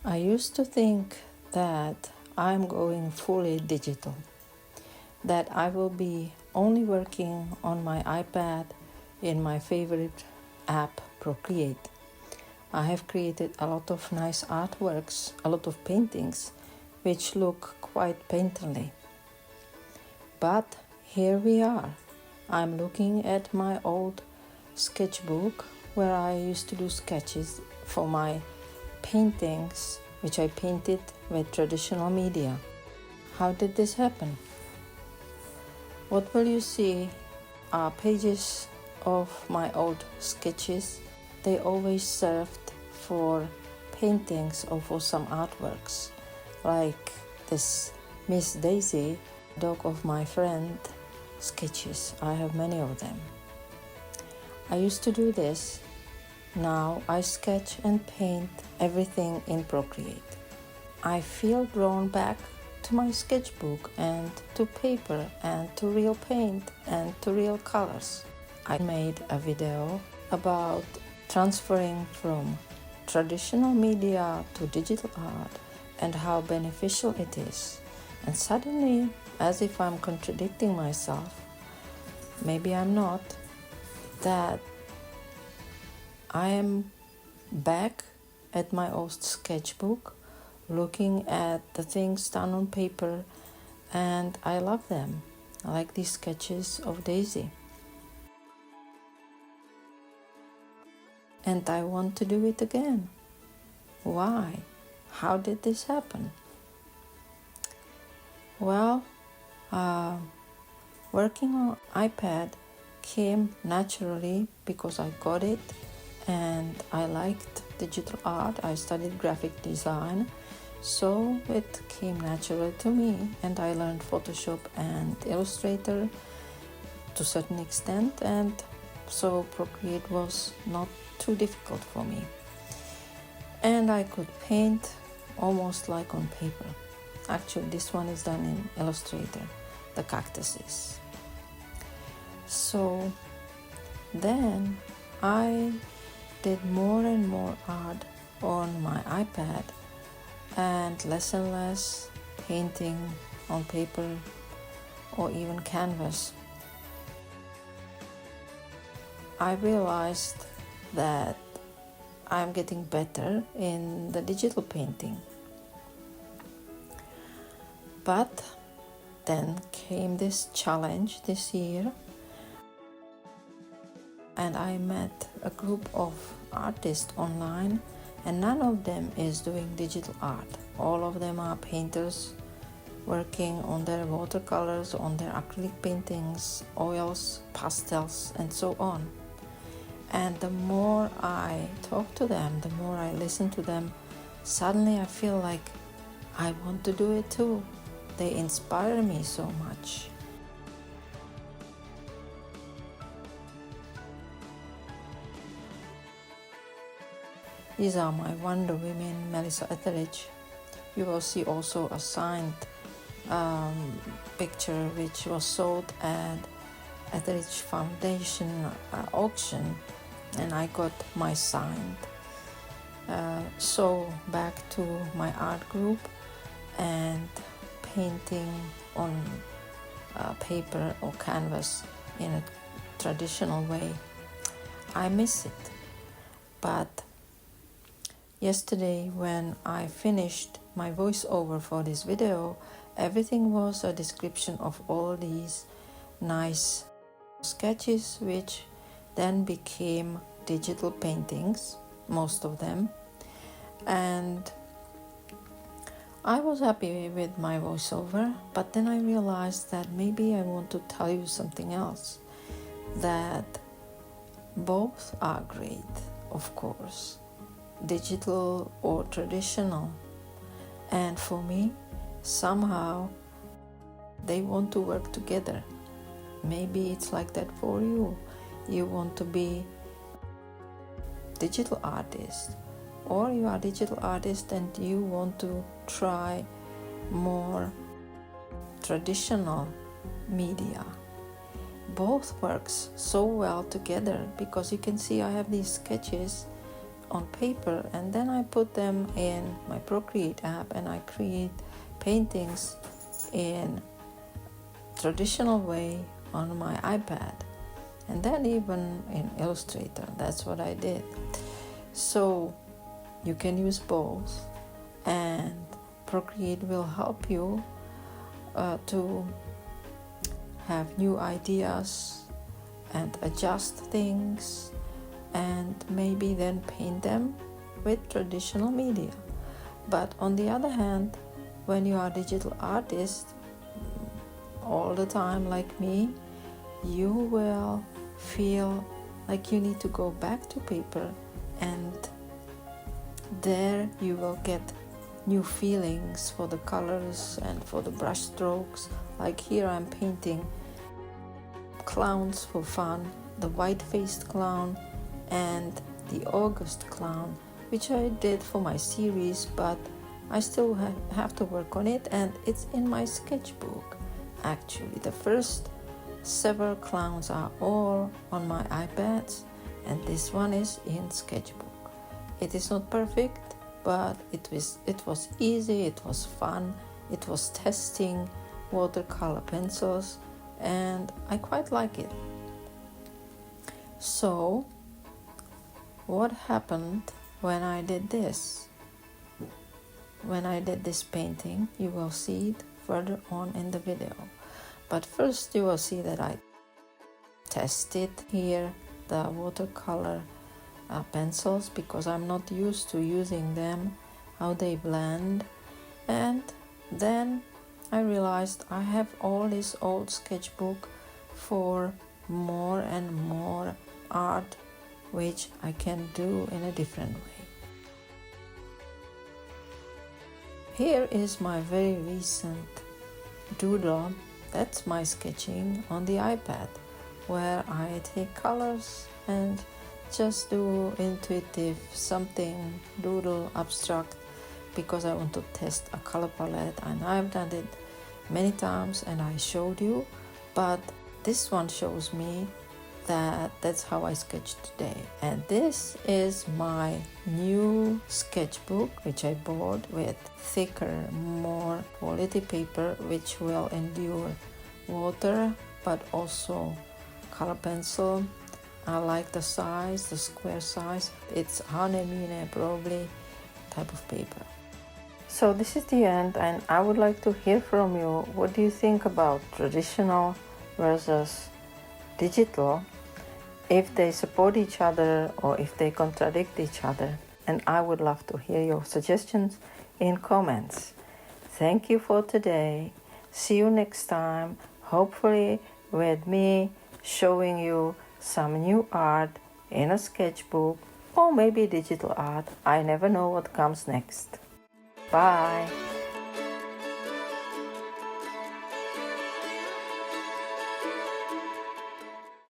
I used to think that I'm going fully digital, that I will be only working on my iPad in my favorite app, Procreate. I have created a lot of nice artworks, a lot of paintings, which look quite painterly. But here we are. I'm looking at my old sketchbook where I used to do sketches for my paintings, which I painted with traditional media. How did this happen? What will you see are pages of my old sketches. They always served for paintings or for some artworks, like this Miss Daisy, dog of my friend, sketches. I have many of them. I used to do this. Now I sketch and paint everything in Procreate. I feel drawn back to my sketchbook and to paper and to real paint and to real colors. I made a video about transferring from traditional media to digital art and how beneficial it is. And suddenly, as if I'm contradicting myself, maybe I'm not, that I am back at my old sketchbook, looking at the things done on paper, and I love them. I like these sketches of Daisy. And I want to do it again. Why? How did this happen? Well, working on iPad came naturally because I got it and I liked digital art. I studied graphic design, so it came naturally to me, and I learned Photoshop and Illustrator to a certain extent, and so Procreate was not too difficult for me. And I could paint almost like on paper. Actually, this one is done in Illustrator, the cactuses. So then I did more and more art on my iPad and less painting on paper or even canvas. I realized that I'm getting better in the digital painting. But then came this challenge this year, and I met a group of artists online, and none of them is doing digital art. All of them are painters working on their watercolors, on their acrylic paintings, oils, pastels, and so on. And the more I talk to them, the more I listen to them, suddenly I feel like I want to do it too. They inspire me so much. These are my Wonder Women, Melissa Etheridge. You will see also a signed picture which was sold at Etheridge Foundation auction, and I got my signed. So back to my art group and painting on paper or canvas in a traditional way. I miss it. But yesterday when I finished my voiceover for this video, everything was a description of all these nice sketches, which then became digital paintings, most of them. And I was happy with my voiceover, but then I realized that maybe I want to tell you something else, that both are great, of course, digital or traditional. And for me, somehow they want to work together. Maybe it's like that for you. You want to be digital artist, or you are a digital artist and you want to try more traditional media. Both works so well together, because you can see I have these sketches on paper, and then I put them in my Procreate app, and I create paintings in traditional way on my iPad, and then even in Illustrator. That's what I did. So you can use both, and Procreate will help you to have new ideas and adjust things, and maybe then paint them with traditional media. But on the other hand, when you are a digital artist all the time like me, you will feel like you need to go back to paper, and there you will get new feelings for the colors and for the brush strokes. Like here I'm painting clowns for fun, the white-faced clown and the August clown, which I did for my series, but I still have to work on it, and it's in my sketchbook. Actually, the first several clowns are all on my iPads, and this one is in Sketchbook. It is not perfect, but it was easy, it was fun, it was testing watercolor pencils, and I quite like it. So what happened when I did this? When I did this painting, you will see it further on in the video. But first you will see that I tested here the watercolor pencils, because I'm not used to using them, how they blend. And then I realized I have all this old sketchbook for more and more art, which I can do in a different way. Here is my very recent doodle. That's my sketching on the iPad, where I take colors and just do intuitive something, doodle, abstract, because I want to test a color palette, and I've done it many times and I showed you, but this one shows me that that's how I sketched today. And this is my new sketchbook, which I bought with thicker, more quality paper, which will endure water but also color pencil. I like the size, the square size. It's Hanemine probably type of paper. So this is the end, and I would like to hear from you. What do you think about traditional versus digital? If they support each other or if they contradict each other. And I would love to hear your suggestions in comments. Thank you for today. See you next time, hopefully with me showing you some new art in a sketchbook, or maybe digital art. I never know what comes next. Bye.